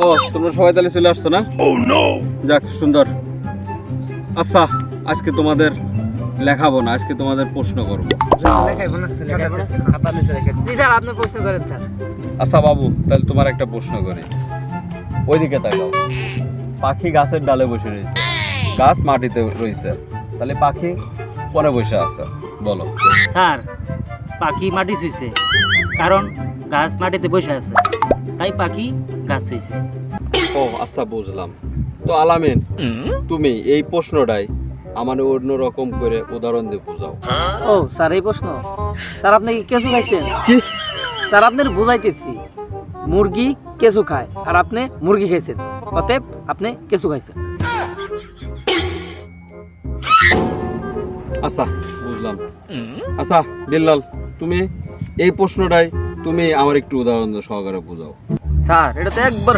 ও তোমরা সবাই তাহলে চলে আসছো না? যাক সুন্দর। আচ্ছা আজকে তোমাদের লেখাবো না, আজকে তোমাদের প্রশ্ন করবো। স্যার আপনি প্রশ্ন করেন স্যার। আচ্ছা বাবু তাহলে তোমার একটা প্রশ্ন করি, ওইদিকে তাকাও। পাখি গাছের ডালে বসে রয়েছে, গাছ মাটিতে রয়েছে, তাহলে পাখি পরে বসে আছে, বলো। স্যার পাখি মাটি ছুঁইছে, কারণ গাছ মাটিতে বসে আছে, তাই পাখি গাছ ছুঁইছে। ও আচ্ছা বুঝলাম। তো আলামিন তুমি এই প্রশ্নটাই আমার অন্য রকম করে উদাহরণ দিয়ে বোঝাও। ও স্যার এই প্রশ্ন, স্যার আপনি কি কেঁচু খাইছেন? কি? স্যার আপনার বুঝাইতেছি, মুরগি কেঁচু খায় আর আপনি মুরগি খাইছেন, অতএব আপনি কেঁচু খাইছেন। আচ্ছা বুঝলাম। আচ্ছা বিল্লাল তুমি এই প্রশ্নটাই তুমি আমার একটু উদাহরণ সহকারে বোঝাও। স্যার এটা তো একবার